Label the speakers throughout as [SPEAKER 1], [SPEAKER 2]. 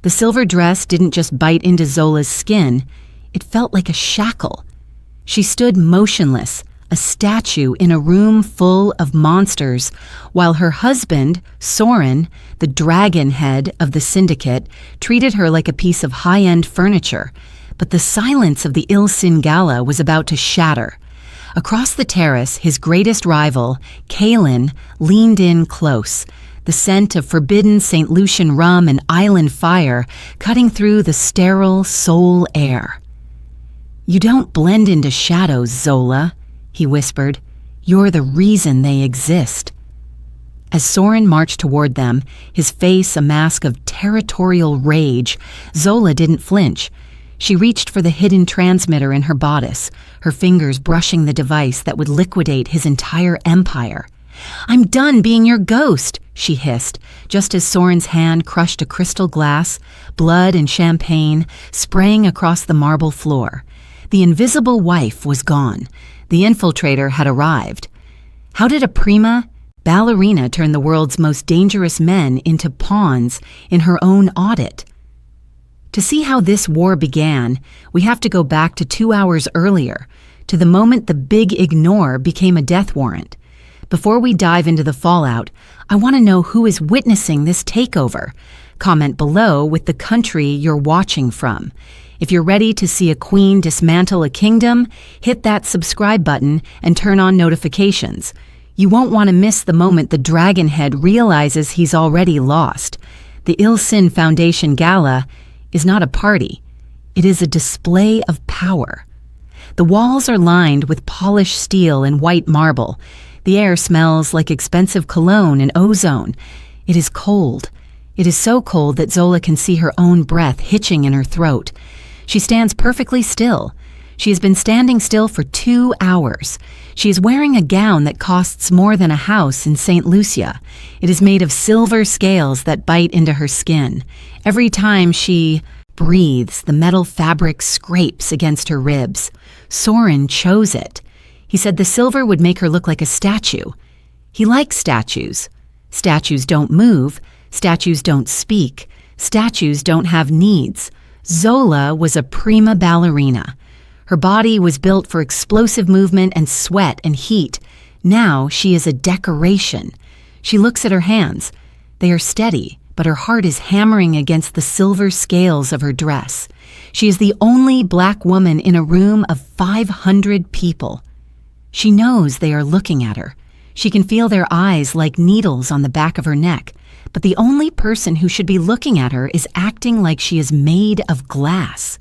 [SPEAKER 1] The silver dress didn't just bite into Zola's skin, it felt like a shackle. She stood motionless, a statue in a room full of monsters, while her husband, Soren, the dragon head of the syndicate, treated her like a piece of high-end furniture. But the silence of the Il-Sin Gala was about to shatter. Across the terrace, his greatest rival, Kaelen, leaned in close, the scent of forbidden St. Lucian rum and island fire cutting through the sterile Seoul air. "You don't blend into shadows, Zola," he whispered. "You're the reason they exist." As Soren marched toward them, his face a mask of territorial rage, Zola didn't flinch. She reached for the hidden transmitter in her bodice, her fingers brushing the device that would liquidate his entire empire. "I'm done being your ghost," she hissed, just as Soren's hand crushed a crystal glass, blood and champagne spraying across the marble floor. The invisible wife was gone. The infiltrator had arrived. How did a prima ballerina turn the world's most dangerous men into pawns in her own audit? To see how this war began, we have to go back to 2 hours earlier, to the moment the big ignore became a death warrant. Before we dive into the fallout, I want to know who is witnessing this takeover. Comment below with the country you're watching from. If you're ready to see a queen dismantle a kingdom, hit that subscribe button and turn on notifications. You won't want to miss the moment the dragon head realizes he's already lost. The Il-Sin Foundation Gala is not a party. It is a display of power. The walls are lined with polished steel and white marble. The air smells like expensive cologne and ozone. It is cold. It is so cold that Zola can see her own breath hitching in her throat. She stands perfectly still. She has been standing still for 2 hours. She is wearing a gown that costs more than a house in St. Lucia. It is made of silver scales that bite into her skin. Every time she breathes, the metal fabric scrapes against her ribs. Soren chose it. He said the silver would make her look like a statue. He likes statues. Statues don't move. Statues don't speak. Statues don't have needs. Zola was a prima ballerina. Her body was built for explosive movement and sweat and heat. Now she is a decoration. She looks at her hands. They are steady, but her heart is hammering against the silver scales of her dress. She is the only black woman in a room of 500 people. She knows they are looking at her. She can feel their eyes like needles on the back of her neck. But the only person who should be looking at her is acting like she is made of glass.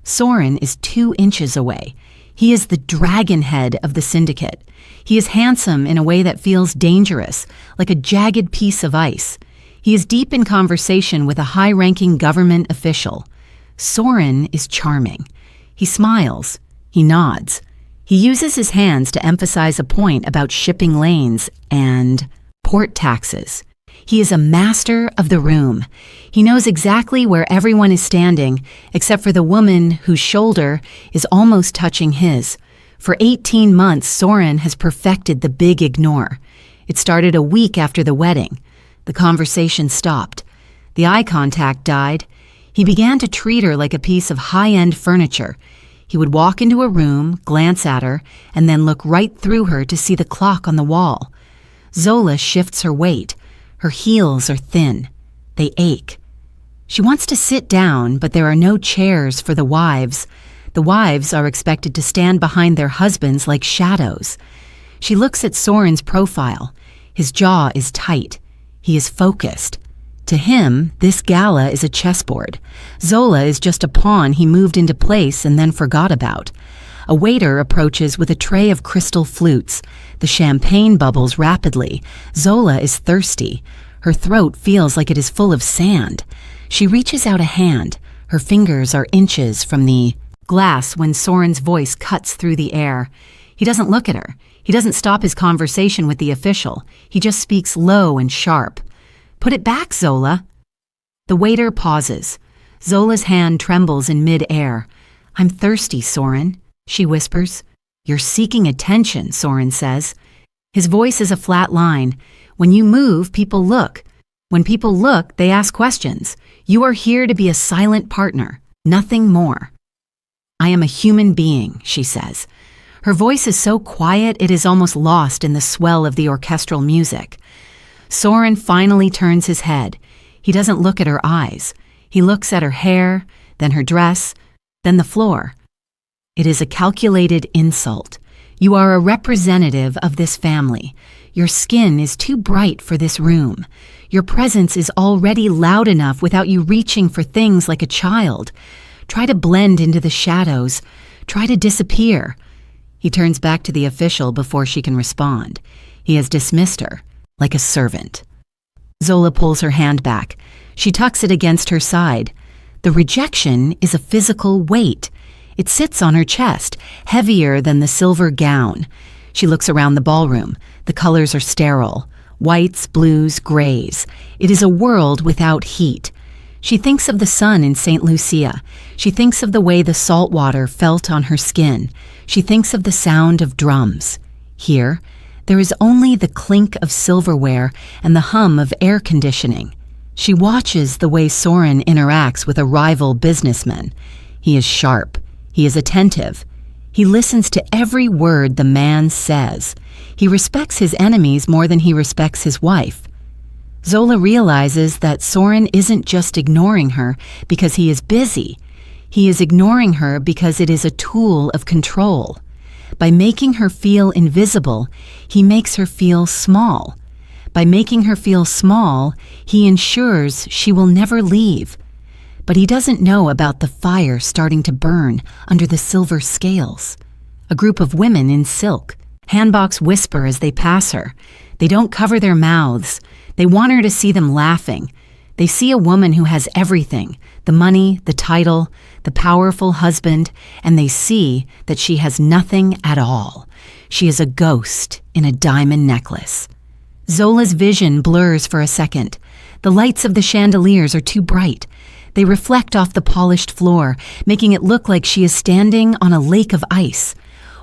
[SPEAKER 1] Soren is 2 inches away. He is the dragon head of the syndicate. He is handsome in a way that feels dangerous, like a jagged piece of ice. He is deep in conversation with a high-ranking government official. Soren is charming. He smiles. He nods. He uses his hands to emphasize a point about shipping lanes and port taxes. He is a master of the room. He knows exactly where everyone is standing, except for the woman whose shoulder is almost touching his. For 18 months, Soren has perfected the big ignore. It started a week after the wedding. The conversation stopped. The eye contact died. He began to treat her like a piece of high-end furniture. He would walk into a room, glance at her, and then look right through her to see the clock on the wall. Zola shifts her weight. Her heels are thin. They ache. She wants to sit down, but there are no chairs for the wives. The wives are expected to stand behind their husbands like shadows. She looks at Soren's profile. His jaw is tight. He is focused. To him, this gala is a chessboard. Zola is just a pawn he moved into place and then forgot about. A waiter approaches with a tray of crystal flutes. The champagne bubbles rapidly. Zola is thirsty. Her throat feels like it is full of sand. She reaches out a hand. Her fingers are inches from the glass when Soren's voice cuts through the air. He doesn't look at her. He doesn't stop his conversation with the official. He just speaks low and sharp. "Put it back, Zola." The waiter pauses. Zola's hand trembles in mid-air. "I'm thirsty, Soren," she whispers. "You're seeking attention," Soren says. His voice is a flat line. "When you move, people look. When people look, they ask questions. You are here to be a silent partner, nothing more. I am a human being, she says. Her voice is so quiet it is almost lost in the swell of the orchestral music. Soren finally turns his head. He doesn't look at her eyes. He looks at her hair, then her dress, then the floor. It is a calculated insult. You are a representative of this family. Your skin is too bright for this room. Your presence is already loud enough without you reaching for things like a child. Try to blend into the shadows. Try to disappear. He turns back to the official before she can respond. He has dismissed her, like a servant. Zola pulls her hand back. She tucks it against her side. The rejection is a physical weight. It sits on her chest, heavier than the silver gown. She looks around the ballroom. The colors are sterile. Whites, blues, grays. It is a world without heat. She thinks of the sun in St. Lucia. She thinks of the way the salt water felt on her skin. She thinks of the sound of drums. Here, there is only the clink of silverware and the hum of air conditioning. She watches the way Soren interacts with a rival businessman. He is sharp. He is attentive. He listens to every word the man says. He respects his enemies more than he respects his wife. Zola realizes that Soren isn't just ignoring her because he is busy. He is ignoring her because it is a tool of control. By making her feel invisible, he makes her feel small. By making her feel small, he ensures she will never leave. But he doesn't know about the fire starting to burn under the silver scales. A group of women in silk. Handboks whisper as they pass her. They don't cover their mouths. They want her to see them laughing. They see a woman who has everything, the money, the title, the powerful husband, and they see that she has nothing at all. She is a ghost in a diamond necklace. Zola's vision blurs for a second. The lights of the chandeliers are too bright. They reflect off the polished floor, making it look like she is standing on a lake of ice.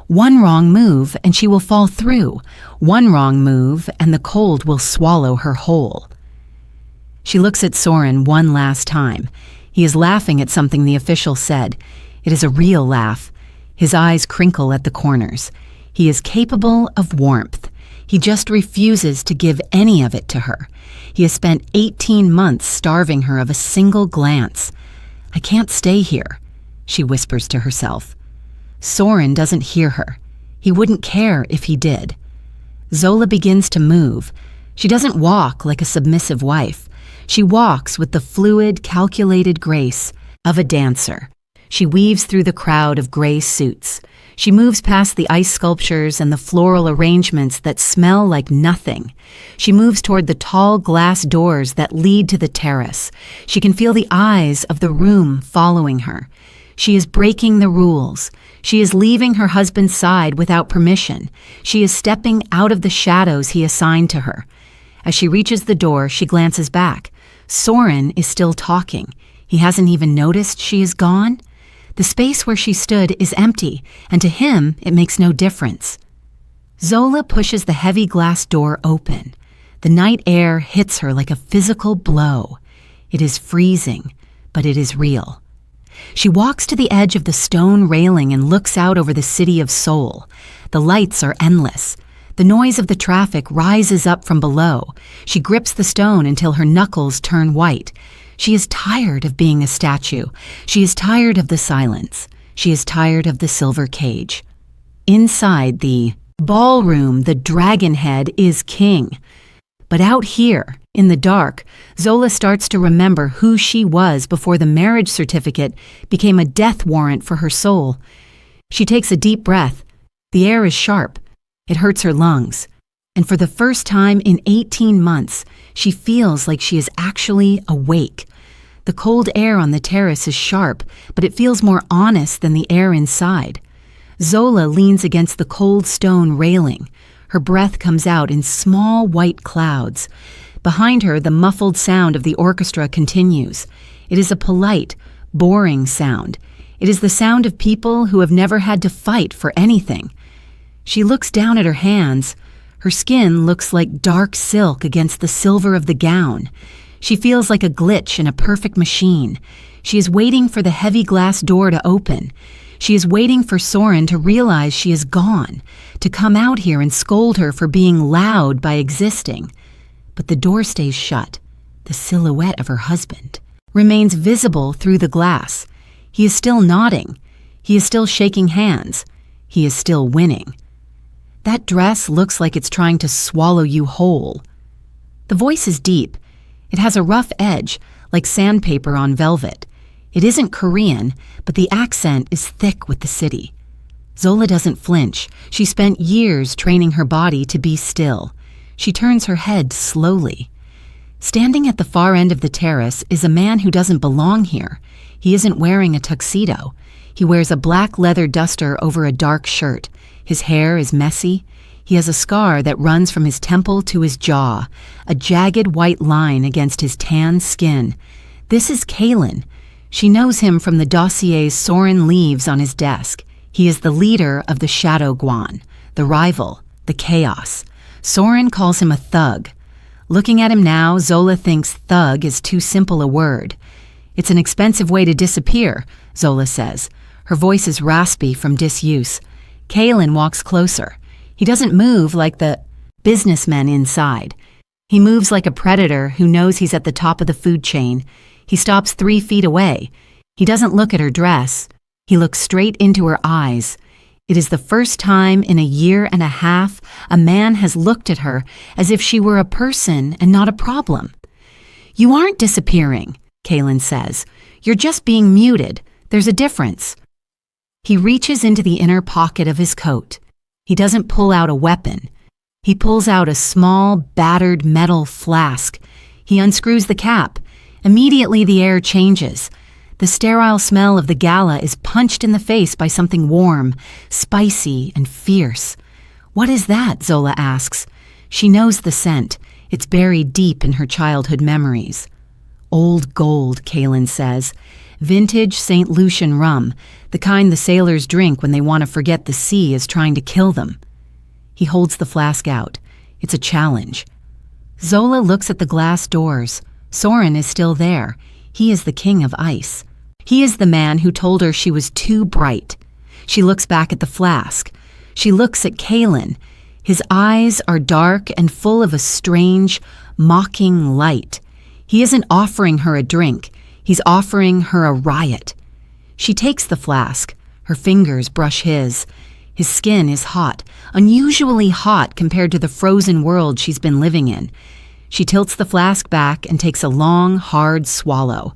[SPEAKER 1] One wrong move and she will fall through. One wrong move and the cold will swallow her whole. She looks at Soren one last time. He is laughing at something the official said. It is a real laugh. His eyes crinkle at the corners. He is capable of warmth. He just refuses to give any of it to her. He has spent 18 months starving her of a single glance. I can't stay here, she whispers to herself. Soren doesn't hear her. He wouldn't care if he did. Zola begins to move. She doesn't walk like a submissive wife. She walks with the fluid, calculated grace of a dancer. She weaves through the crowd of gray suits. She moves past the ice sculptures and the floral arrangements that smell like nothing. She moves toward the tall glass doors that lead to the terrace. She can feel the eyes of the room following her. She is breaking the rules. She is leaving her husband's side without permission. She is stepping out of the shadows he assigned to her. As she reaches the door, she glances back. Soren is still talking. He hasn't even noticed she is gone. The space where she stood is empty, and to him, it makes no difference. Zola pushes the heavy glass door open. The night air hits her like a physical blow. It is freezing, but it is real. She walks to the edge of the stone railing and looks out over the city of Seoul. The lights are endless. The noise of the traffic rises up from below. She grips the stone until her knuckles turn white. She is tired of being a statue. She is tired of the silence. She is tired of the silver cage. Inside the ballroom, the dragon head is king. But out here, in the dark, Zola starts to remember who she was before the marriage certificate became a death warrant for her soul. She takes a deep breath. The air is sharp. It hurts her lungs. And for the first time in 18 months, she feels like she is actually awake. The cold air on the terrace is sharp, but it feels more honest than the air inside. Zola leans against the cold stone railing. Her breath comes out in small white clouds. Behind her, the muffled sound of the orchestra continues. It is a polite, boring sound. It is the sound of people who have never had to fight for anything. She looks down at her hands. Her skin looks like dark silk against the silver of the gown. She feels like a glitch in a perfect machine. She is waiting for the heavy glass door to open. She is waiting for Soren to realize she is gone, to come out here and scold her for being loud by existing. But the door stays shut. The silhouette of her husband remains visible through the glass. He is still nodding. He is still shaking hands. He is still winning. That dress looks like it's trying to swallow you whole. The voice is deep. It has a rough edge, like sandpaper on velvet. It isn't Korean, but the accent is thick with the city. Zola doesn't flinch. She spent years training her body to be still. She turns her head slowly. Standing at the far end of the terrace is a man who doesn't belong here. He isn't wearing a tuxedo. He wears a black leather duster over a dark shirt. His hair is messy. He has a scar that runs from his temple to his jaw, a jagged white line against his tan skin. This is Kaelen. She knows him from the dossiers Soren leaves on his desk. He is the leader of the Shadow Guan, the rival, the chaos. Soren calls him a thug. Looking at him now, Zola thinks thug is too simple a word. It's an expensive way to disappear, Zola says. Her voice is raspy from disuse. Kaelen walks closer. He doesn't move like the businessmen inside. He moves like a predator who knows he's at the top of the food chain. He stops 3 feet away. He doesn't look at her dress. He looks straight into her eyes. It is the first time in a year and a half a man has looked at her as if she were a person and not a problem. "You aren't disappearing," Kaelen says. "You're just being muted. There's a difference." He reaches into the inner pocket of his coat. He doesn't pull out a weapon. He pulls out a small, battered metal flask. He unscrews the cap. Immediately the air changes. The sterile smell of the gala is punched in the face by something warm, spicy, and fierce. "What is that?" Zola asks. She knows the scent. It's buried deep in her childhood memories. "Old gold," Kaelen says. "Vintage St. Lucian rum, the kind the sailors drink when they want to forget the sea is trying to kill them." He holds the flask out. It's a challenge. Zola looks at the glass doors. Soren is still there. He is the king of ice. He is the man who told her she was too bright. She looks back at the flask. She looks at Kaelen. His eyes are dark and full of a strange, mocking light. He isn't offering her a drink. He's offering her a riot. She takes the flask. Her fingers brush his. His skin is hot, unusually hot compared to the frozen world she's been living in. She tilts the flask back and takes a long, hard swallow.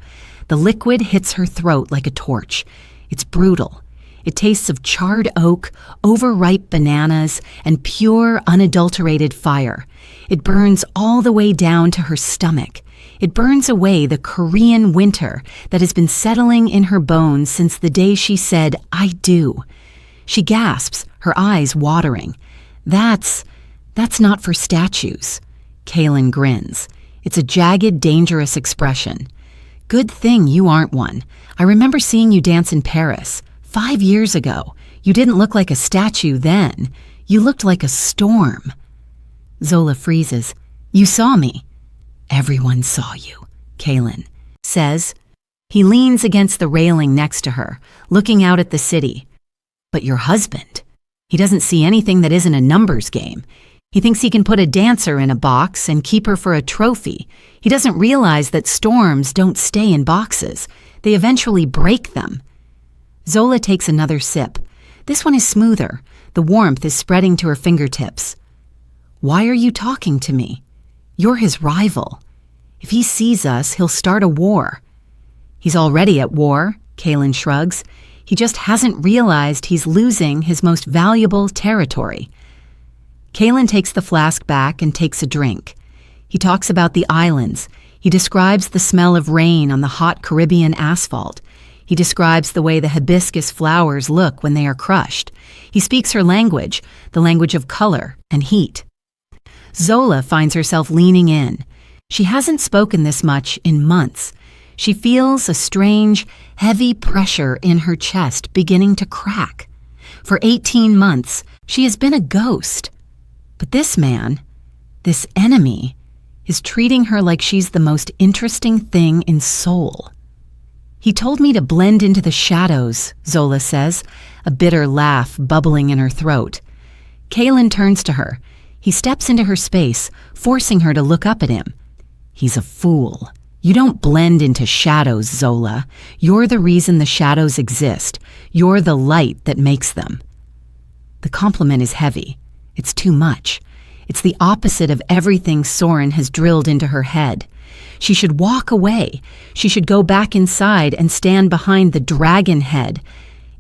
[SPEAKER 1] The liquid hits her throat like a torch. It's brutal. It tastes of charred oak, overripe bananas, and pure, unadulterated fire. It burns all the way down to her stomach. It burns away the Korean winter that has been settling in her bones since the day she said, "I do." She gasps, her eyes watering. That's not for statues." Kaelen grins. It's a jagged, dangerous expression. "Good thing you aren't one. I remember seeing you dance in Paris 5 years ago. You didn't look like a statue then. You looked like a storm." Zola freezes. "You saw me." "Everyone saw you," Kaelen says. He leans against the railing next to her, looking out at the city. "But your husband, he doesn't see anything that isn't a numbers game. He thinks he can put a dancer in a box and keep her for a trophy. He doesn't realize that storms don't stay in boxes. They eventually break them." Zola takes another sip. This one is smoother. The warmth is spreading to her fingertips. "Why are you talking to me? You're his rival. If he sees us, he'll start a war." "He's already at war," Kaelen shrugs. "He just hasn't realized he's losing his most valuable territory." Kaelen takes the flask back and takes a drink. He talks about the islands. He describes the smell of rain on the hot Caribbean asphalt. He describes the way the hibiscus flowers look when they are crushed. He speaks her language, the language of color and heat. Zola finds herself leaning in. She hasn't spoken this much in months. She feels a strange, heavy pressure in her chest beginning to crack. For 18 months, she has been a ghost. But this man, this enemy, is treating her like she's the most interesting thing in Seoul. He told me to blend into the shadows, Zola says, a bitter laugh bubbling in her throat. Kaelen turns to her. He steps into her space, forcing her to look up at him. He's a fool. You don't blend into shadows, Zola. You're the reason the shadows exist. You're the light that makes them. The compliment is heavy. It's too much. It's the opposite of everything Soren has drilled into her head. She should walk away. She should go back inside and stand behind the dragon head.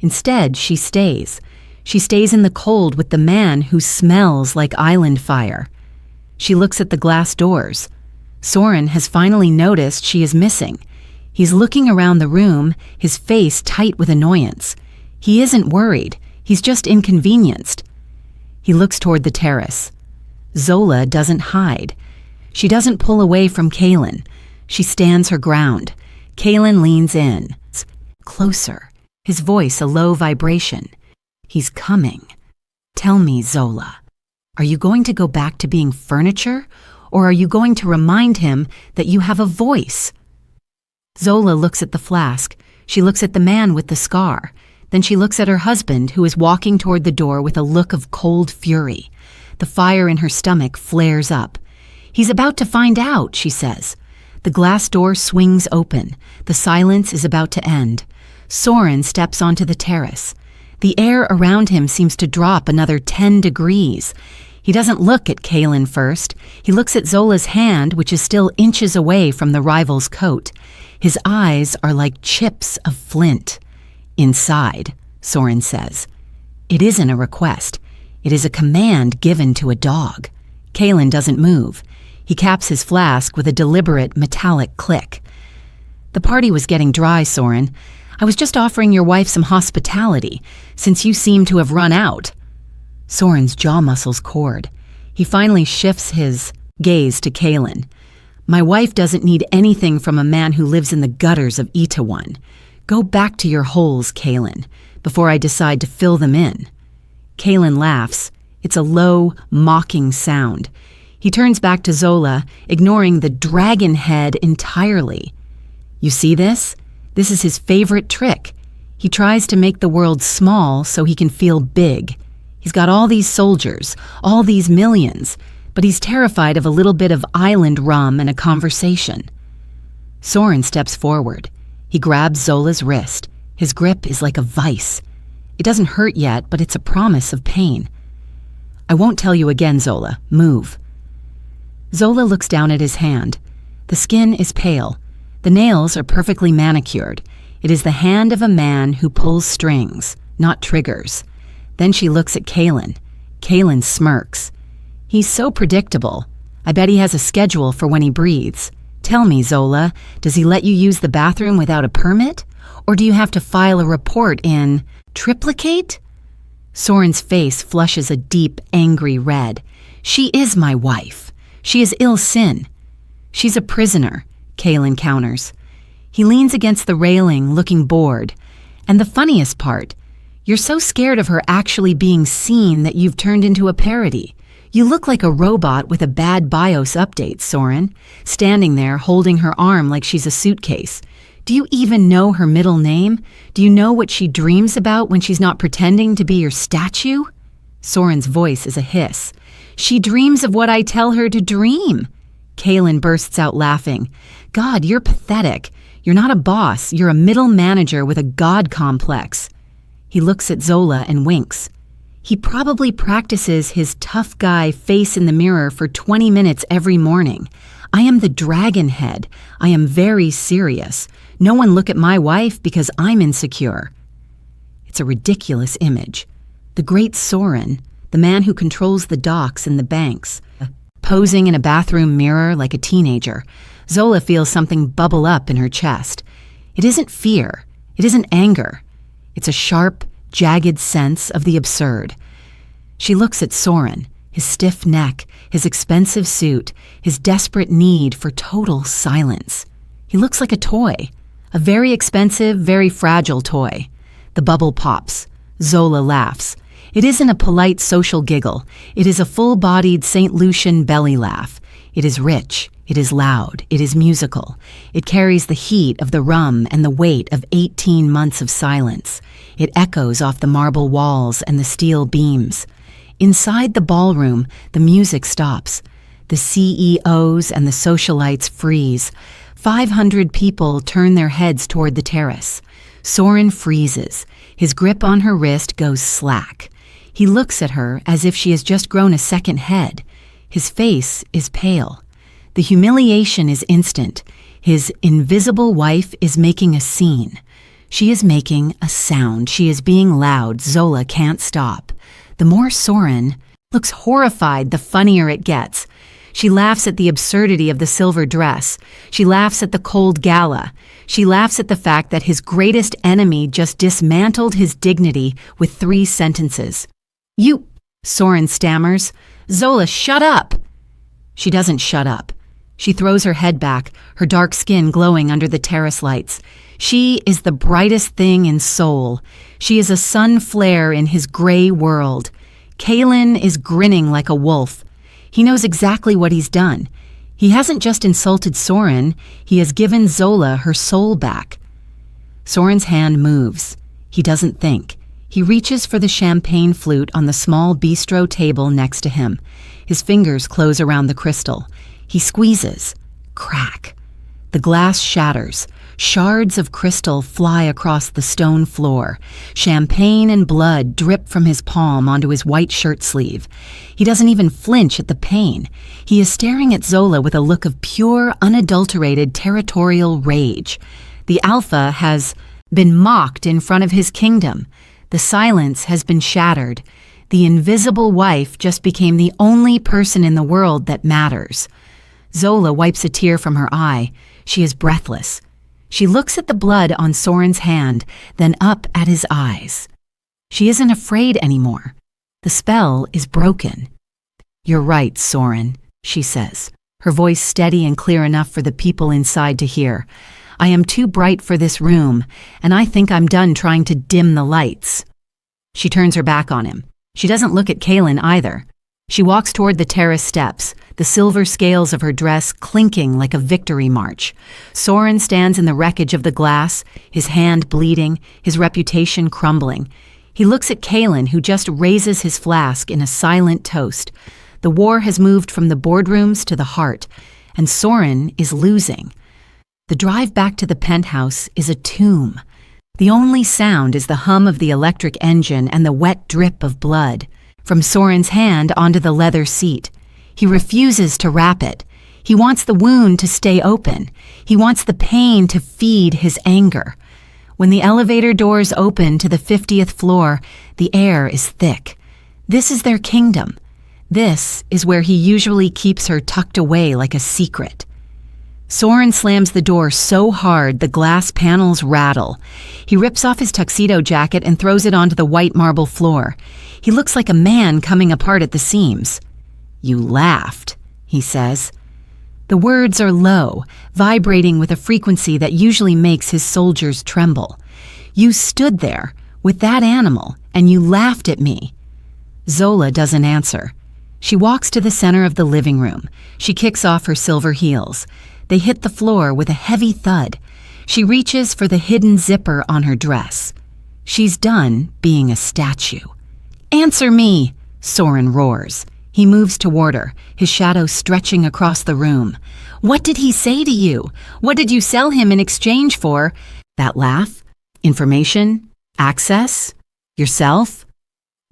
[SPEAKER 1] Instead, she stays. She stays in the cold with the man who smells like island fire. She looks at the glass doors. Soren has finally noticed she is missing. He's looking around the room, his face tight with annoyance. He isn't worried. He's just inconvenienced. He looks toward the terrace. Zola doesn't hide. She doesn't pull away from Kaelen. She stands her ground. Kaelen leans in. Closer. His voice a low vibration. He's coming. Tell me, Zola, are you going to go back to being furniture, or are you going to remind him that you have a voice? Zola looks at the flask. She looks at the man with the scar. Then she looks at her husband, who is walking toward the door with a look of cold fury. The fire in her stomach flares up. He's about to find out, she says. The glass door swings open. The silence is about to end. Soren steps onto the terrace. The air around him seems to drop another 10 degrees. He doesn't look at Kaelen first. He looks at Zola's hand, which is still inches away from the rival's coat. His eyes are like chips of flint. Inside, Soren says. It isn't a request. It is a command given to a dog. Kaelen doesn't move. He caps his flask with a deliberate metallic click. The party was getting dry, Soren. I was just offering your wife some hospitality, since you seem to have run out. Soren's jaw muscles cord. He finally shifts his gaze to Kaelen. My wife doesn't need anything from a man who lives in the gutters of Itaewon. Go back to your holes, Kaelen, before I decide to fill them in. Kaelen laughs. It's a low, mocking sound. He turns back to Zola, ignoring the dragon head entirely. You see this? This is his favorite trick. He tries to make the world small so he can feel big. He's got all these soldiers, all these millions, but he's terrified of a little bit of island rum and a conversation. Soren steps forward. He grabs Zola's wrist. His grip is like a vice. It doesn't hurt yet, but it's a promise of pain. I won't tell you again, Zola. Move. Zola looks down at his hand. The skin is pale. The nails are perfectly manicured. It is the hand of a man who pulls strings, not triggers. Then she looks at Kaelen. Kaelen smirks. He's so predictable. I bet he has a schedule for when he breathes. Tell me, Zola, does he let you use the bathroom without a permit? Or do you have to file a report in triplicate? Soren's face flushes a deep, angry red. She is my wife. She is ill sin. She's a prisoner, Kaelen counters. He leans against the railing, looking bored. And the funniest part, you're so scared of her actually being seen that you've turned into a parody. You look like a robot with a bad BIOS update, Soren, standing there holding her arm like she's a suitcase. Do you even know her middle name? Do you know what she dreams about when she's not pretending to be your statue? Soren's voice is a hiss. She dreams of what I tell her to dream. Kaelen bursts out laughing. God, you're pathetic. You're not a boss. You're a middle manager with a god complex. He looks at Zola and winks. He probably practices his tough guy face in the mirror for 20 minutes every morning. I am the dragon head. I am very serious. No one look at my wife because I'm insecure. It's a ridiculous image. The great Soren, the man who controls the docks and the banks, posing in a bathroom mirror like a teenager. Zola feels something bubble up in her chest. It isn't fear. It isn't anger. It's a sharp, jagged sense of the absurd. She looks at Soren, his stiff neck, his expensive suit, his desperate need for total silence. He looks like a toy, a very expensive, very fragile toy. The bubble pops. Zola laughs. It isn't a polite social giggle. It is a full-bodied St. Lucian belly laugh. It is rich. It is loud. It is musical. It carries the heat of the rum and the weight of 18 months of silence. It echoes off the marble walls and the steel beams. Inside the ballroom, the music stops. The CEOs and the socialites freeze. 500 people turn their heads toward the terrace. Soren freezes. His grip on her wrist goes slack. He looks at her as if she has just grown a second head. His face is pale. The humiliation is instant. His invisible wife is making a scene. She is making a sound. She is being loud. Zola can't stop. The more Soren looks horrified, the funnier it gets. She laughs at the absurdity of the silver dress. She laughs at the cold gala. She laughs at the fact that his greatest enemy just dismantled his dignity with 3 sentences. "You," Soren stammers. "Zola, shut up!" She doesn't shut up. She throws her head back, her dark skin glowing under the terrace lights. She is the brightest thing in Seoul. She is a sun flare in his gray world. Kaelen is grinning like a wolf. He knows exactly what he's done. He hasn't just insulted Soren, he has given Zola her soul back. Soren's hand moves. He doesn't think. He reaches for the champagne flute on the small bistro table next to him. His fingers close around the crystal. He squeezes. Crack. The glass shatters. Shards of crystal fly across the stone floor. Champagne and blood drip from his palm onto his white shirt sleeve. He doesn't even flinch at the pain. He is staring at Zola with a look of pure, unadulterated territorial rage. The alpha has been mocked in front of his kingdom. The silence has been shattered. The invisible wife just became the only person in the world that matters. Zola wipes a tear from her eye. She is breathless. She looks at the blood on Soren's hand, then up at his eyes. She isn't afraid anymore. The spell is broken. "You're right, Soren," she says, her voice steady and clear enough for the people inside to hear. "I am too bright for this room, and I think I'm done trying to dim the lights." She turns her back on him. She doesn't look at Kaelen either. She walks toward the terrace steps, the silver scales of her dress clinking like a victory march. Soren stands in the wreckage of the glass, his hand bleeding, his reputation crumbling. He looks at Kaelen, who just raises his flask in a silent toast. The war has moved from the boardrooms to the heart, and Soren is losing. The drive back to the penthouse is a tomb. The only sound is the hum of the electric engine and the wet drip of blood from Soren's hand onto the leather seat. He refuses to wrap it. He wants the wound to stay open. He wants the pain to feed his anger. When the elevator doors open to the 50th floor, the air is thick. This is their kingdom. This is where he usually keeps her tucked away like a secret. Soren slams the door so hard the glass panels rattle. He rips off his tuxedo jacket and throws it onto the white marble floor. He looks like a man coming apart at the seams. "You laughed," he says. The words are low, vibrating with a frequency that usually makes his soldiers tremble. "You stood there with that animal and you laughed at me." Zola doesn't answer. She walks to the center of the living room. She kicks off her silver heels. They hit the floor with a heavy thud. She reaches for the hidden zipper on her dress. She's done being a statue. "Answer me!" Soren roars. He moves toward her, his shadow stretching across the room. "What did he say to you? What did you sell him in exchange for? That laugh? Information? Access? Yourself?"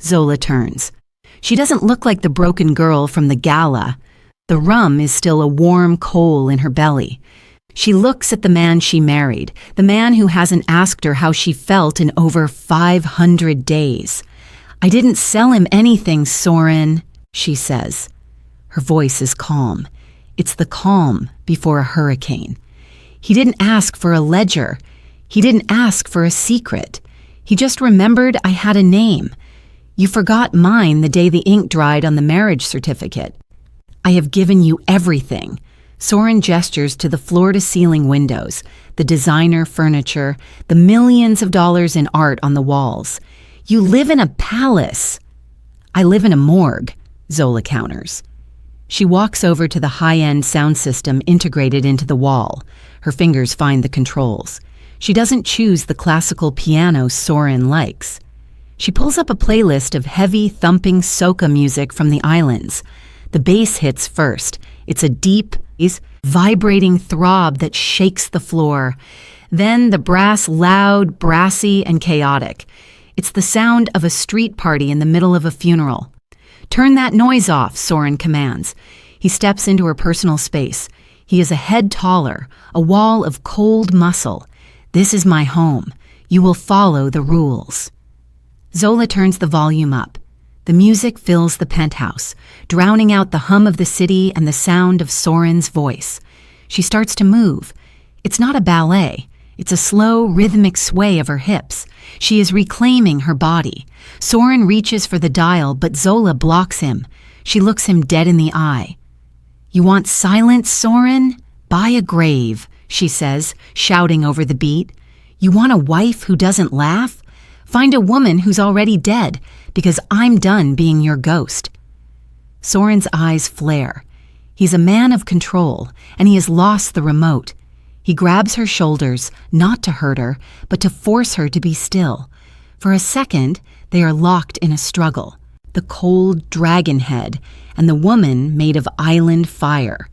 [SPEAKER 1] Zola turns. She doesn't look like the broken girl from the gala. The rum is still a warm coal in her belly. She looks at the man she married, the man who hasn't asked her how she felt in over 500 days. "I didn't sell him anything, Soren," she says. Her voice is calm. It's the calm before a hurricane. "He didn't ask for a ledger. He didn't ask for a secret. He just remembered I had a name. You forgot mine the day the ink dried on the marriage certificate. I have given you everything." Soren gestures to the floor-to-ceiling windows, the designer furniture, the millions of dollars in art on the walls. "You live in a palace." I live in a morgue, Zola counters. She walks over to the high-end sound system integrated into the wall. Her fingers find the controls. She doesn't choose the classical piano Soren likes. She pulls up a playlist of heavy, thumping soca music from the islands. The bass hits first. It's a deep, vibrating throb that shakes the floor. Then the brass loud, brassy, and chaotic. It's the sound of a street party in the middle of a funeral. "Turn that noise off," Soren commands. He steps into her personal space. He is a head taller, a wall of cold muscle. "This is my home. You will follow the rules." Zola turns the volume up. The music fills the penthouse, drowning out the hum of the city and the sound of Soren's voice. She starts to move. It's not a ballet. It's a slow, rhythmic sway of her hips. She is reclaiming her body. Soren reaches for the dial, but Zola blocks him. She looks him dead in the eye. "You want silence, Soren? Buy a grave," she says, shouting over the beat. "You want a wife who doesn't laugh? Find a woman who's already dead, because I'm done being your ghost." Soren's eyes flare. He's a man of control, and he has lost the remote. He grabs her shoulders, not to hurt her, but to force her to be still. For a second, they are locked in a struggle. The cold dragon head, and the woman made of island fire.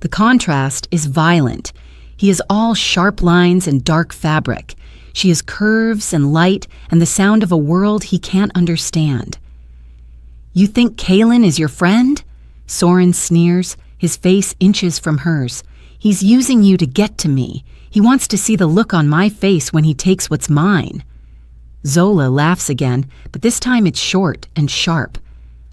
[SPEAKER 1] The contrast is violent. He is all sharp lines and dark fabric. She is curves and light and the sound of a world he can't understand. "You think Kaelen is your friend?" Soren sneers, his face inches from hers. "He's using you to get to me. He wants to see the look on my face when he takes what's mine." Zola laughs again, but this time it's short and sharp.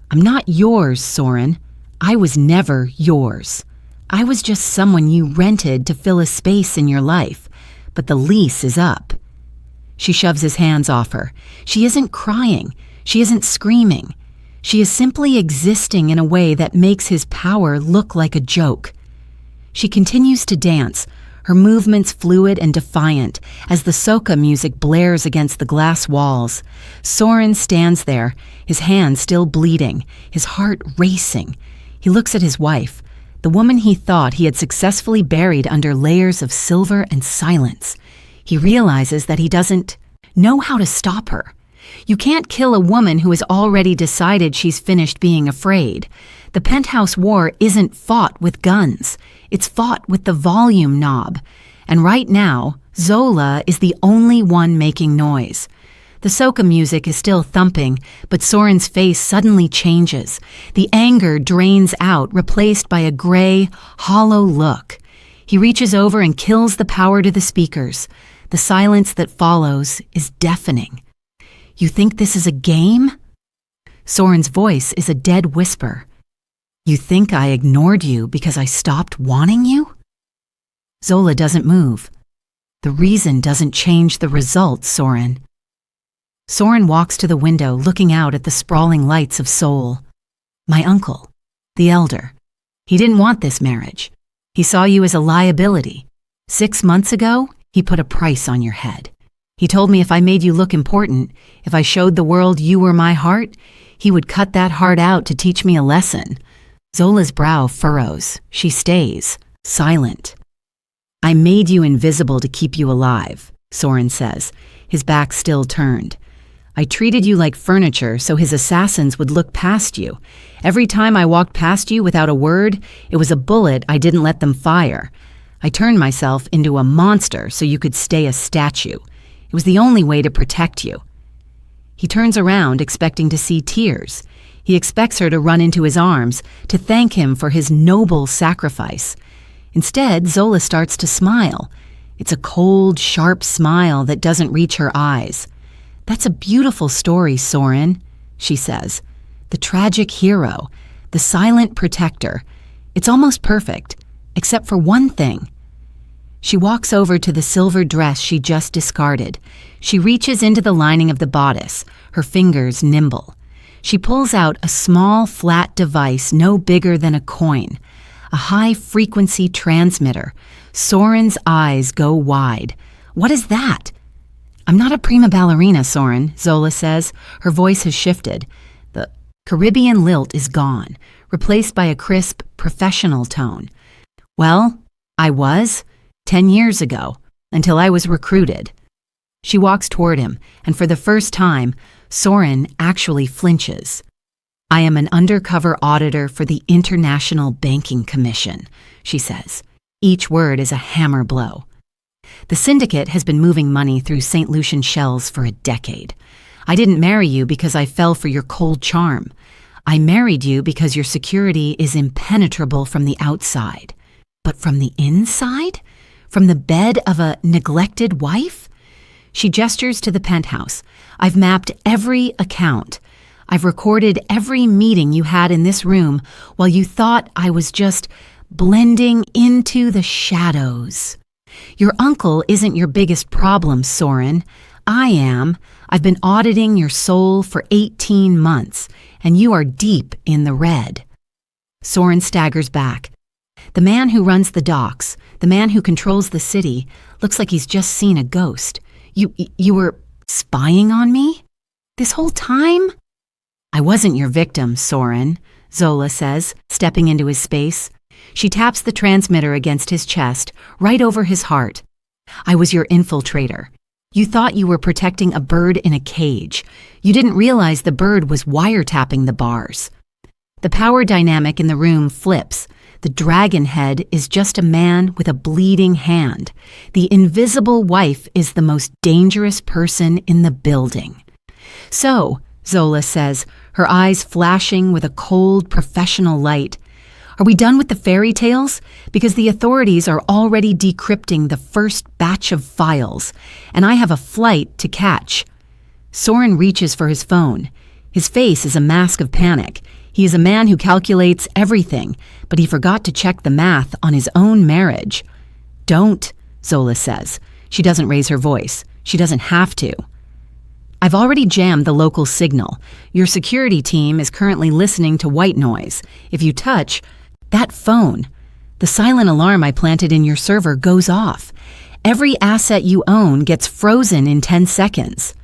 [SPEAKER 1] "I'm not yours, Soren. I was never yours. I was just someone you rented to fill a space in your life, but the lease is up." She shoves his hands off her. She isn't crying. She isn't screaming. She is simply existing in a way that makes his power look like a joke. She continues to dance, her movements fluid and defiant, as the soca music blares against the glass walls. Soren stands there, his hands still bleeding, his heart racing. He looks at his wife, the woman he thought he had successfully buried under layers of silver and silence. He realizes that he doesn't know how to stop her. You can't kill a woman who has already decided she's finished being afraid. The penthouse war isn't fought with guns. It's fought with the volume knob. And right now, Zola is the only one making noise. The soca music is still thumping, but Soren's face suddenly changes. The anger drains out, replaced by a gray, hollow look. He reaches over and kills the power to the speakers. The silence that follows is deafening. "You think this is a game?" Soren's voice is a dead whisper. "You think I ignored you because I stopped wanting you?" Zola doesn't move. "The reason doesn't change the result, Soren." Soren walks to the window, looking out at the sprawling lights of Seoul. "My uncle, the elder. He didn't want this marriage. He saw you as a liability. 6 months ago, he put a price on your head. He told me if I made you look important, if I showed the world you were my heart, he would cut that heart out to teach me a lesson." Zola's brow furrows. She stays, silent. "I made you invisible to keep you alive," Soren says, his back still turned. "I treated you like furniture so his assassins would look past you. Every time I walked past you without a word, it was a bullet I didn't let them fire. I turned myself into a monster so you could stay a statue. It was the only way to protect you." He turns around, expecting to see tears. He expects her to run into his arms, to thank him for his noble sacrifice. Instead, Zola starts to smile. It's a cold, sharp smile that doesn't reach her eyes. "That's a beautiful story, Soren," she says. "The tragic hero, the silent protector. It's almost perfect, except for one thing." She walks over to the silver dress she just discarded. She reaches into the lining of the bodice, her fingers nimble. She pulls out a small, flat device no bigger than a coin, a high-frequency transmitter. Soren's eyes go wide. "What is that?" "I'm not a prima ballerina, Soren," Zola says. Her voice has shifted. Caribbean lilt is gone, replaced by a crisp, professional tone. Well, I was, 10 years ago, until I was recruited. She walks toward him, and for the first time, Soren actually flinches. I am an undercover auditor for the International Banking Commission, she says. Each word is a hammer blow. The syndicate has been moving money through St. Lucian shells for a decade. I didn't marry you because I fell for your cold charm. I married you because your security is impenetrable from the outside. But from the inside? From the bed of a neglected wife? She gestures to the penthouse. I've mapped every account. I've recorded every meeting you had in this room while you thought I was just blending into the shadows. Your uncle isn't your biggest problem, Soren. I am. I've been auditing your soul for 18 months, and you are deep in the red. Soren staggers back. The man who runs the docks, the man who controls the city, looks like he's just seen a ghost. You were spying on me? This whole time? I wasn't your victim, Soren, Zola says, stepping into his space. She taps the transmitter against his chest, right over his heart. I was your infiltrator. You thought you were protecting a bird in a cage. You didn't realize the bird was wiretapping the bars. The power dynamic in the room flips. The dragon head is just a man with a bleeding hand. The invisible wife is the most dangerous person in the building. So, Zola says, her eyes flashing with a cold, professional light, are we done with the fairy tales? Because the authorities are already decrypting the first batch of files, and I have a flight to catch. Soren reaches for his phone. His face is a mask of panic. He is a man who calculates everything, but he forgot to check the math on his own marriage. Don't, Zola says. She doesn't raise her voice. She doesn't have to. I've already jammed the local signal. Your security team is currently listening to white noise. If you touch that phone, the silent alarm I planted in your server goes off. Every asset you own gets frozen in 10 seconds.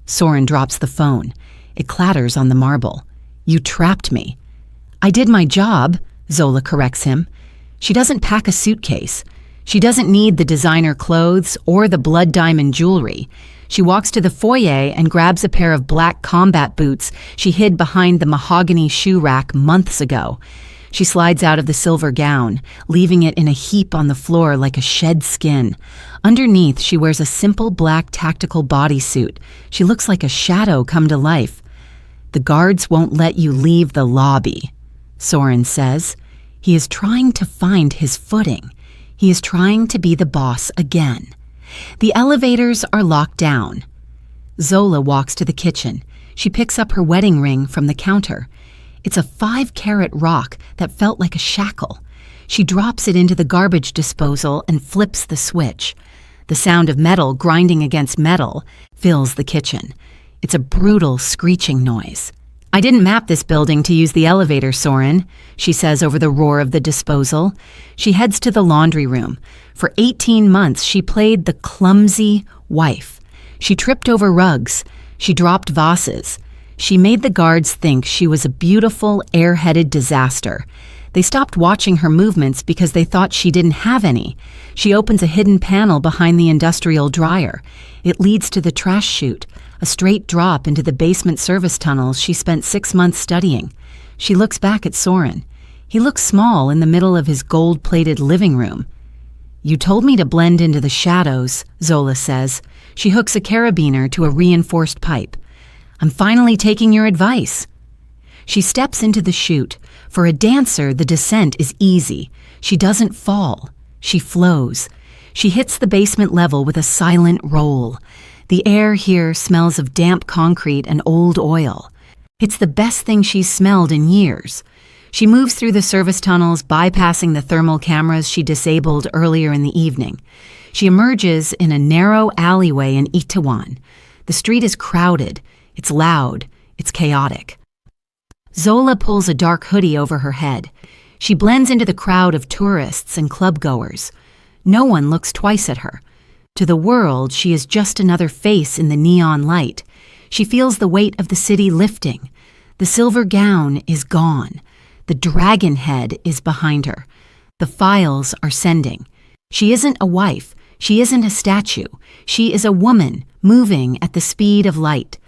[SPEAKER 1] Soren drops the phone. It clatters on the marble. You trapped me. I did my job, Zola corrects him. She doesn't pack a suitcase. She doesn't need the designer clothes or the blood diamond jewelry. She walks to the foyer and grabs a pair of black combat boots she hid behind the mahogany shoe rack months ago. She slides out of the silver gown, leaving it in a heap on the floor like a shed skin. Underneath, she wears a simple black tactical bodysuit. She looks like a shadow come to life. The guards won't let you leave the lobby, Soren says. He is trying to find his footing. He is trying to be the boss again. The elevators are locked down. Zola walks to the kitchen. She picks up her wedding ring from the counter. It's a 5-carat rock that felt like a shackle. She drops it into the garbage disposal and flips the switch. The sound of metal grinding against metal fills the kitchen. It's a brutal screeching noise. I didn't map this building to use the elevator, Soren, she says over the roar of the disposal. She heads to the laundry room. For 18 months, she played the clumsy wife. She tripped over rugs. She dropped vases. She made the guards think she was a beautiful, airheaded disaster. They stopped watching her movements because they thought she didn't have any. She opens a hidden panel behind the industrial dryer. It leads to the trash chute, a straight drop into the basement service tunnels she spent 6 months studying. She looks back at Soren. He looks small in the middle of his gold-plated living room. You told me to blend into the shadows, Zola says. She hooks a carabiner to a reinforced pipe. I'm finally taking your advice. She steps into the chute. For a dancer, the descent is easy. She doesn't fall. She flows. She hits the basement level with a silent roll. The air here smells of damp concrete and old oil. It's the best thing she's smelled in years. She moves through the service tunnels, bypassing the thermal cameras she disabled earlier in the evening. She emerges in a narrow alleyway in Itaewon. The street is crowded. It's loud. It's chaotic. Zola pulls a dark hoodie over her head. She blends into the crowd of tourists and clubgoers. No one looks twice at her. To the world, she is just another face in the neon light. She feels the weight of the city lifting. The silver gown is gone. The dragon head is behind her. The files are sending. She isn't a wife. She isn't a statue. She is a woman moving at the speed of light.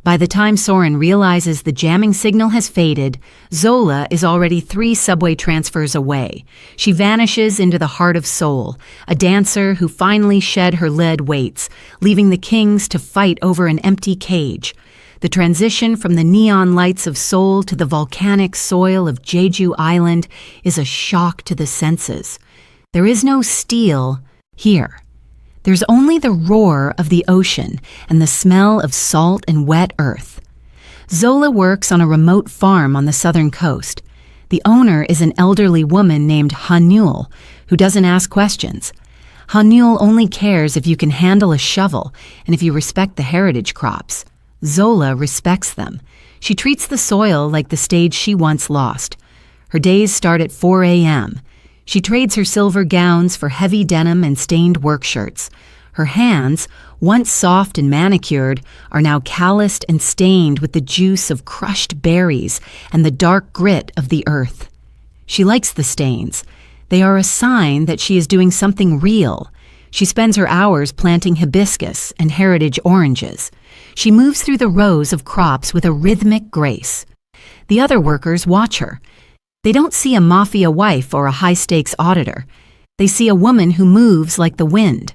[SPEAKER 1] By the time Soren realizes the jamming signal has faded, Zola is already 3 subway transfers away. She vanishes into the heart of Seoul, a dancer who finally shed her lead weights, leaving the kings to fight over an empty cage. The transition from the neon lights of Seoul to the volcanic soil of Jeju Island is a shock to the senses. There is no steel here. There's only the roar of the ocean and the smell of salt and wet earth. Zola works on a remote farm on the southern coast. The owner is an elderly woman named Hanul, who doesn't ask questions. Hanul only cares if you can handle a shovel and if you respect the heritage crops. Zola respects them. She treats the soil like the stage she once lost. Her days start at 4 a.m. She trades her silver gowns for heavy denim and stained work shirts. Her hands, once soft and manicured, are now calloused and stained with the juice of crushed berries and the dark grit of the earth. She likes the stains. They are a sign that she is doing something real. She spends her hours planting hibiscus and heritage oranges. She moves through the rows of crops with a rhythmic grace. The other workers watch her. They don't see a mafia wife or a high-stakes auditor. They see a woman who moves like the wind.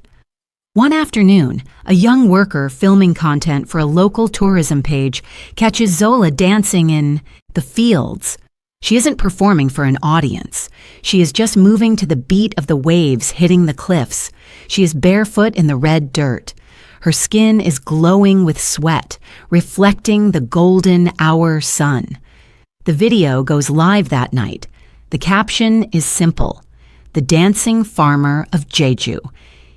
[SPEAKER 1] One afternoon, a young worker filming content for a local tourism page catches Zola dancing in the fields. She isn't performing for an audience. She is just moving to the beat of the waves hitting the cliffs. She is barefoot in the red dirt. Her skin is glowing with sweat, reflecting the golden hour sun. The video goes live that night. The caption is simple: The Dancing Farmer of Jeju.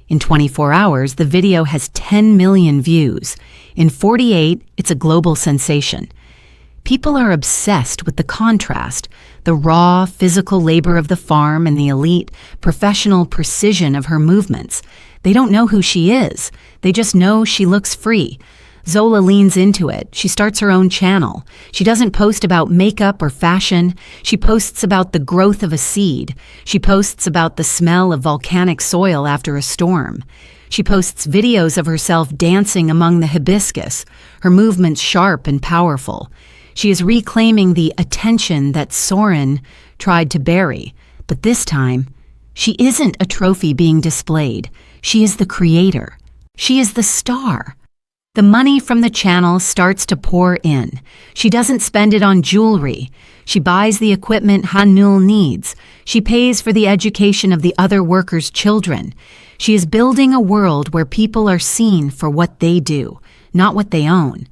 [SPEAKER 1] In 24 hours, the video has 10 million views. In 48, it's a global sensation. People are obsessed with the contrast, the raw, physical labor of the farm and the elite, professional precision of her movements. They don't know who she is. They just know she looks free. Zola leans into it. She starts her own channel. She doesn't post about makeup or fashion. She posts about the growth of a seed. She posts about the smell of volcanic soil after a storm. She posts videos of herself dancing among the hibiscus, her movements sharp and powerful. She is reclaiming the attention that Soren tried to bury. But this time, she isn't a trophy being displayed. She is the creator. She is the star. The money from the channel starts to pour in. She doesn't spend it on jewelry. She buys the equipment Hanul needs. She pays for the education of the other workers' children. She is building a world where people are seen for what they do, not what they own.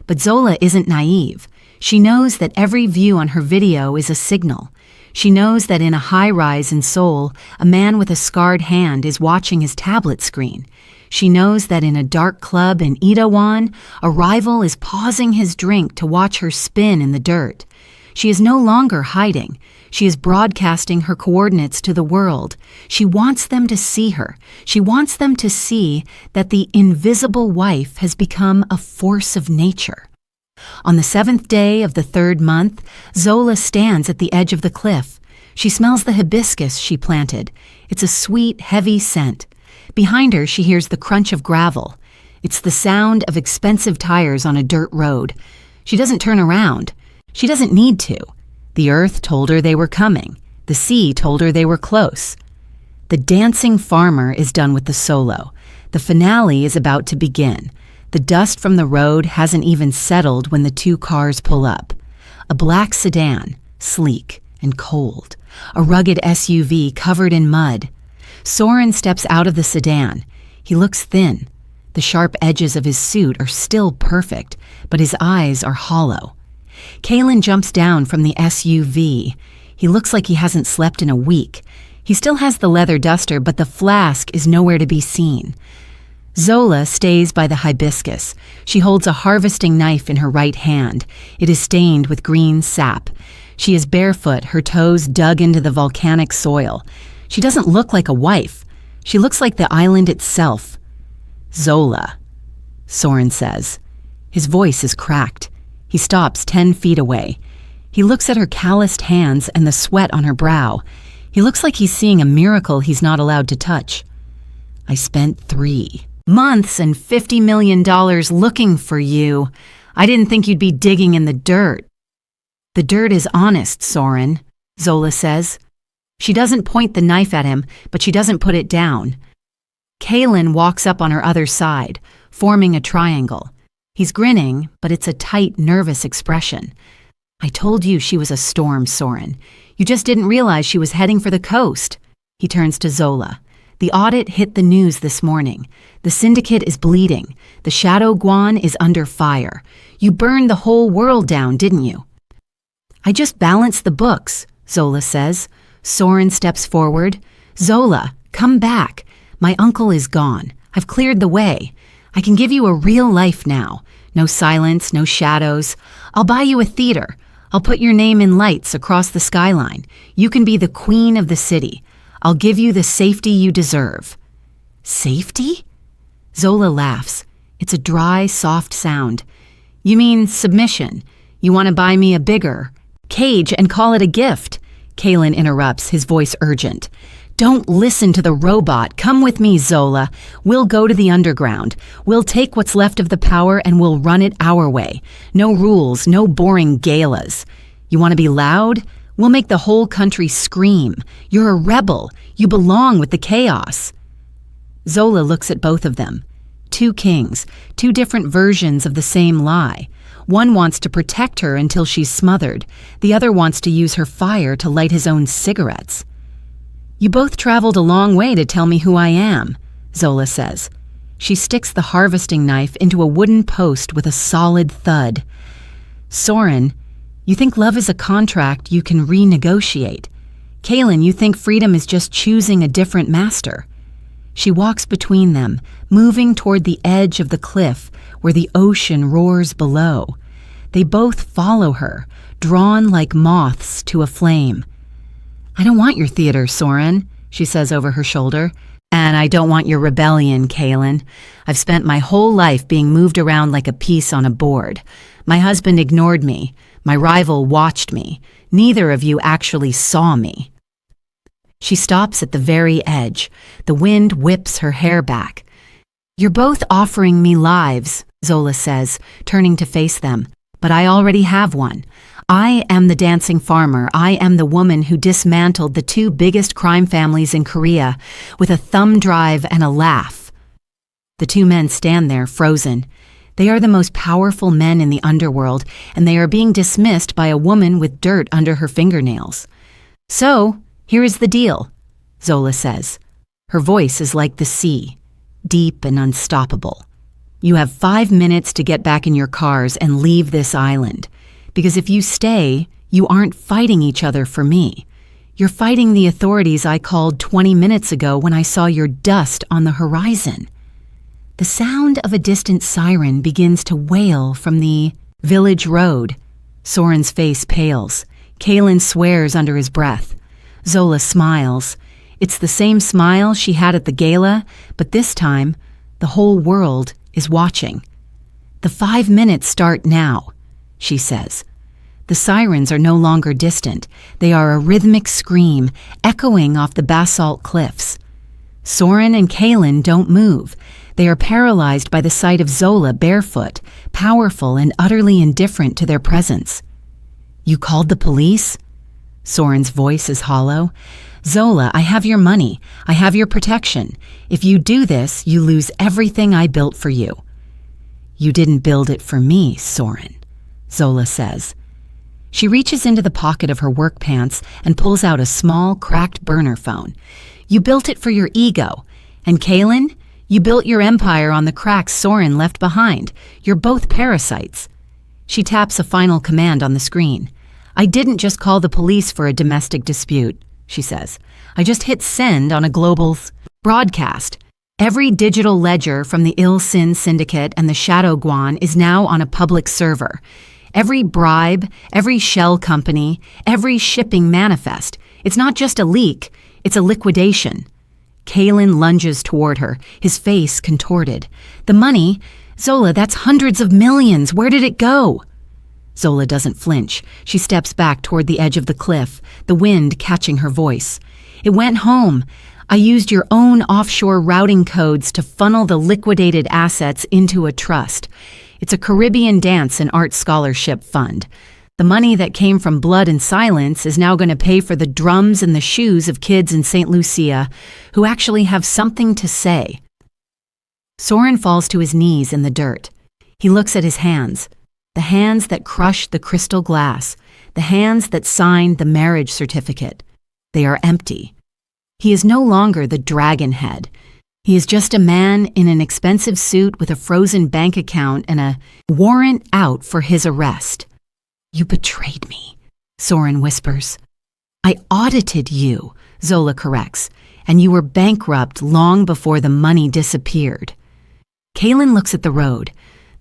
[SPEAKER 1] But Zola isn't naive. She knows that every view on her video is a signal. She knows that in a high-rise in Seoul, a man with a scarred hand is watching his tablet screen. She knows that in a dark club in Itaewon, a rival is pausing his drink to watch her spin in the dirt. She is no longer hiding. She is broadcasting her coordinates to the world. She wants them to see her. She wants them to see that the invisible wife has become a force of nature. On the 7th day of the 3rd month, Zola stands at the edge of the cliff. She smells the hibiscus she planted. It's a sweet, heavy scent. Behind her, she hears the crunch of gravel. It's the sound of expensive tires on a dirt road. She doesn't turn around. She doesn't need to. The earth told her they were coming. The sea told her they were close. The dancing farmer is done with the solo. The finale is about to begin. The dust from the road hasn't even settled when the 2 cars pull up. A black sedan, sleek and cold. A rugged SUV covered in mud. Soren steps out of the sedan. He looks thin. The sharp edges of his suit are still perfect, but his eyes are hollow. Kaelen jumps down from the SUV. He looks like he hasn't slept in a week. He still has the leather duster, but the flask is nowhere to be seen. Zola stays by the hibiscus. She holds a harvesting knife in her right hand. It is stained with green sap. She is barefoot, her toes dug into the volcanic soil. She doesn't look like a wife. She looks like the island itself. Zola, Soren says. His voice is cracked. He stops 10 feet away. He looks at her calloused hands and the sweat on her brow. He looks like he's seeing a miracle he's not allowed to touch. I spent 3 months and $50 million looking for you. I didn't think you'd be digging in the dirt. The dirt is honest, Soren, Zola says. She doesn't point the knife at him, but she doesn't put it down. Kaelen walks up on her other side, forming a triangle. He's grinning, but it's a tight, nervous expression. I told you she was a storm, Soren. You just didn't realize she was heading for the coast. He turns to Zola. The audit hit the news this morning. The syndicate is bleeding. The Shadow Guan is under fire. You burned the whole world down, didn't you? I just balanced the books, Zola says. Soren steps forward. Zola, come back. My uncle is gone. I've cleared the way. I can give you a real life now. No silence, no shadows. I'll buy you a theater. I'll put your name in lights across the skyline. You can be the queen of the city. I'll give you the safety you deserve. Safety? Zola laughs. It's a dry, soft sound. You mean submission. You want to buy me a bigger cage and call it a gift. Kaelen interrupts, his voice urgent. Don't listen to the robot. Come with me, Zola. We'll go to the underground. We'll take what's left of the power and we'll run it our way. No rules, no boring galas. You want to be loud? We'll make the whole country scream. You're a rebel. You belong with the chaos. Zola looks at both of them. 2 kings, 2 different versions of the same lie. One wants to protect her until she's smothered. The other wants to use her fire to light his own cigarettes. You both traveled a long way to tell me who I am, Zola says. She sticks the harvesting knife into a wooden post with a solid thud. Soren, you think love is a contract you can renegotiate. Kaelen, you think freedom is just choosing a different master. She walks between them, moving toward the edge of the cliff where the ocean roars below. They both follow her, drawn like moths to a flame. I don't want your theater, Soren, she says over her shoulder. And I don't want your rebellion, Kaelen. I've spent my whole life being moved around like a piece on a board. My husband ignored me. My rival watched me. Neither of you actually saw me. She stops at the very edge. The wind whips her hair back. You're both offering me lives, Zola says, turning to face them. But I already have one. I am the dancing farmer. I am the woman who dismantled the 2 biggest crime families in Korea with a thumb drive and a laugh. The 2 men stand there, frozen. They are the most powerful men in the underworld, and they are being dismissed by a woman with dirt under her fingernails. So, here is the deal, Zola says. Her voice is like the sea, deep and unstoppable. You have 5 minutes to get back in your cars and leave this island. Because if you stay, you aren't fighting each other for me. You're fighting the authorities I called 20 minutes ago when I saw your dust on the horizon. The sound of a distant siren begins to wail from the village road. Soren's face pales. Kaelen swears under his breath. Zola smiles. It's the same smile she had at the gala, but this time, the whole world is watching. The 5 minutes start now, she says. The sirens are no longer distant. They are a rhythmic scream, echoing off the basalt cliffs. Soren and Kaelen don't move. They are paralyzed by the sight of Zola barefoot, powerful and utterly indifferent to their presence. You called the police? Soren's voice is hollow. Zola, I have your money. I have your protection. If you do this, you lose everything I built for you. You didn't build it for me, Soren, Zola says. She reaches into the pocket of her work pants and pulls out a small, cracked burner phone. You built it for your ego. And Kaelen, you built your empire on the cracks Soren left behind. You're both parasites. She taps a final command on the screen. I didn't just call the police for a domestic dispute, she says. I just hit send on a global broadcast. Every digital ledger from the Il Sin Syndicate and the Shadow Guan is now on a public server. Every bribe, every shell company, every shipping manifest. It's not just a leak, it's a liquidation. Kaelen lunges toward her, his face contorted. The money? Zola, that's hundreds of millions. Where did it go? Zola doesn't flinch. She steps back toward the edge of the cliff, the wind catching her voice. It went home. I used your own offshore routing codes to funnel the liquidated assets into a trust. It's a Caribbean dance and art scholarship fund. The money that came from Blood and Silence is now going to pay for the drums and the shoes of kids in St. Lucia who actually have something to say. Soren falls to his knees in the dirt. He looks at his hands, the hands that crushed the crystal glass, the hands that signed the marriage certificate. They are empty. He is no longer the dragon head. He is just a man in an expensive suit with a frozen bank account and a warrant out for his arrest. You betrayed me, Soren whispers. I audited you, Zola corrects, and you were bankrupt long before the money disappeared. Kaelen looks at the road.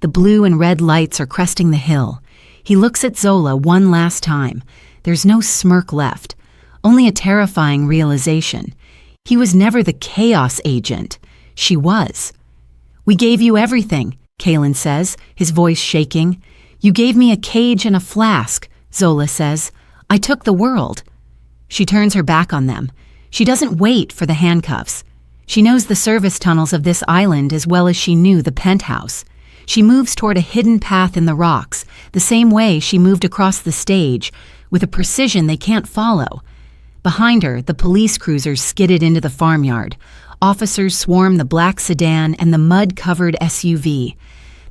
[SPEAKER 1] The blue and red lights are cresting the hill. He looks at Zola one last time. There's no smirk left, only a terrifying realization. He was never the chaos agent. She was. We gave you everything, Kaelen says, his voice shaking. You gave me a cage and a flask, Zola says. I took the world. She turns her back on them. She doesn't wait for the handcuffs. She knows the service tunnels of this island as well as she knew the penthouse. She moves toward a hidden path in the rocks, the same way she moved across the stage, with a precision they can't follow. Behind her, the police cruisers skidded into the farmyard. Officers swarm the black sedan and the mud-covered SUV.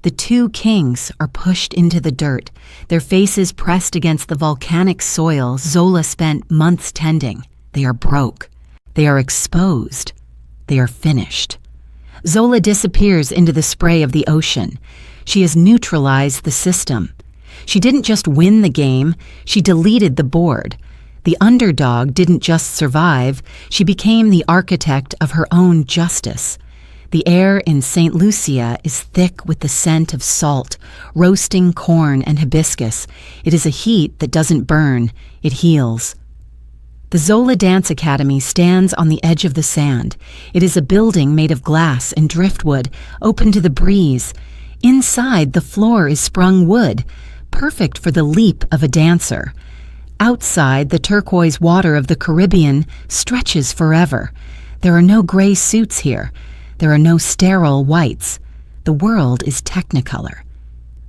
[SPEAKER 1] The two kings are pushed into the dirt, their faces pressed against the volcanic soil Zola spent months tending. They are broke. They are exposed. They are finished. Zola disappears into the spray of the ocean. She has neutralized the system. She didn't just win the game, she deleted the board. The underdog didn't just survive, she became the architect of her own justice. The air in St. Lucia is thick with the scent of salt, roasting corn and hibiscus. It is a heat that doesn't burn, it heals. The Zola Dance Academy stands on the edge of the sand. It is a building made of glass and driftwood, open to the breeze. Inside, the floor is sprung wood, perfect for the leap of a dancer. Outside, the turquoise water of the Caribbean stretches forever. There are no gray suits here. There are no sterile whites. The world is technicolor.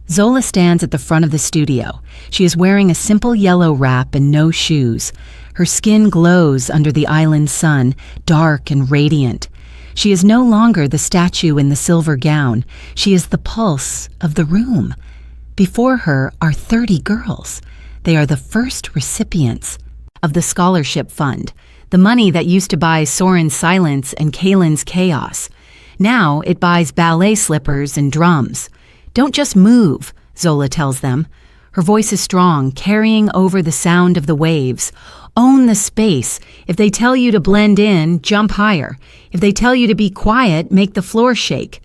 [SPEAKER 1] Zola stands at the front of the studio. She is wearing a simple yellow wrap and no shoes. Her skin glows under the island sun, dark and radiant. She is no longer the statue in the silver gown. She is the pulse of the room. Before her are 30 girls. They are the first recipients of the scholarship fund, the money that used to buy Soren's silence and Kaelen's chaos. Now it buys ballet slippers and drums. Don't just move, Zola tells them. Her voice is strong, carrying over the sound of the waves. Own the space. If they tell you to blend in, jump higher. If they tell you to be quiet, make the floor shake.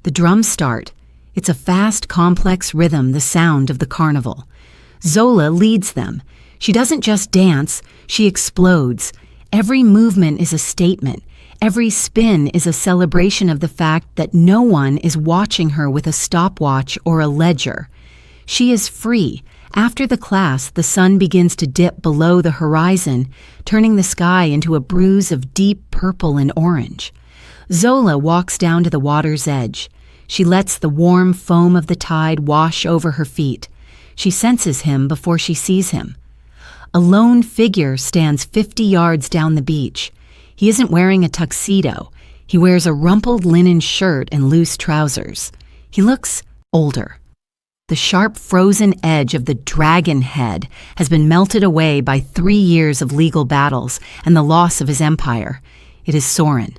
[SPEAKER 1] The drums start. It's a fast, complex rhythm, the sound of the carnival. Zola leads them. She doesn't just dance, she explodes. Every movement is a statement. Every spin is a celebration of the fact that no one is watching her with a stopwatch or a ledger. She is free. After the class, the sun begins to dip below the horizon, turning the sky into a bruise of deep purple and orange. Zola walks down to the water's edge. She lets the warm foam of the tide wash over her feet. She senses him before she sees him. A lone figure stands 50 yards down the beach. He isn't wearing a tuxedo. He wears a rumpled linen shirt and loose trousers. He looks older. The sharp frozen edge of the dragon head has been melted away by 3 years of legal battles and the loss of his empire. It is Soren.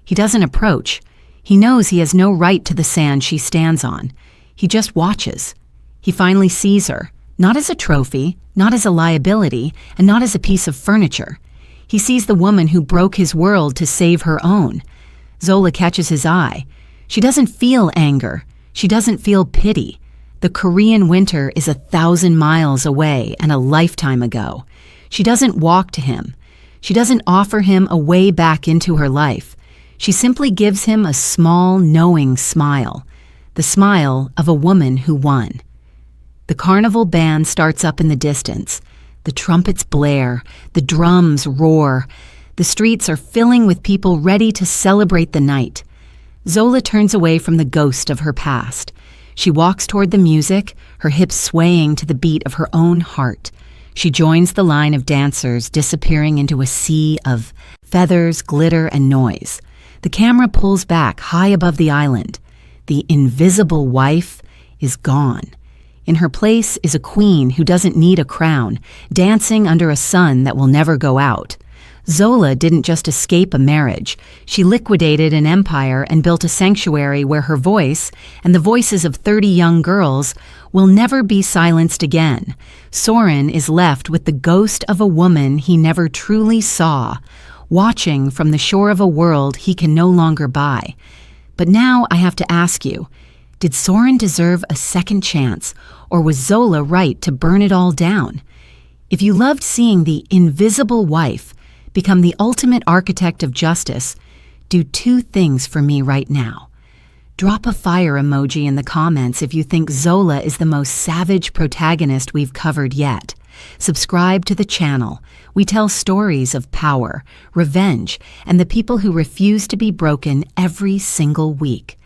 [SPEAKER 1] He doesn't approach. He knows he has no right to the sand she stands on. He just watches. He finally sees her, not as a trophy, not as a liability, and not as a piece of furniture. He sees the woman who broke his world to save her own. Zola catches his eye. She doesn't feel anger. She doesn't feel pity. The Korean winter is 1,000 miles away and a lifetime ago. She doesn't walk to him. She doesn't offer him a way back into her life. She simply gives him a small, knowing smile, the smile of a woman who won. The carnival band starts up in the distance. The trumpets blare, the drums roar. The streets are filling with people ready to celebrate the night. Zola turns away from the ghost of her past. She walks toward the music, her hips swaying to the beat of her own heart. She joins the line of dancers disappearing into a sea of feathers, glitter, and noise. The camera pulls back high above the island. The invisible wife is gone. In her place is a queen who doesn't need a crown, dancing under a sun that will never go out. Zola didn't just escape a marriage. She liquidated an empire and built a sanctuary where her voice, and the voices of 30 young girls, will never be silenced again. Soren is left with the ghost of a woman he never truly saw, watching from the shore of a world he can no longer buy. But now I have to ask you, did Soren deserve a second chance, or was Zola right to burn it all down? If you loved seeing the invisible wife become the ultimate architect of justice, do two things for me right now. Drop a fire emoji in the comments if you think Zola is the most savage protagonist we've covered yet. Subscribe to the channel. We tell stories of power, revenge, and the people who refuse to be broken every single week.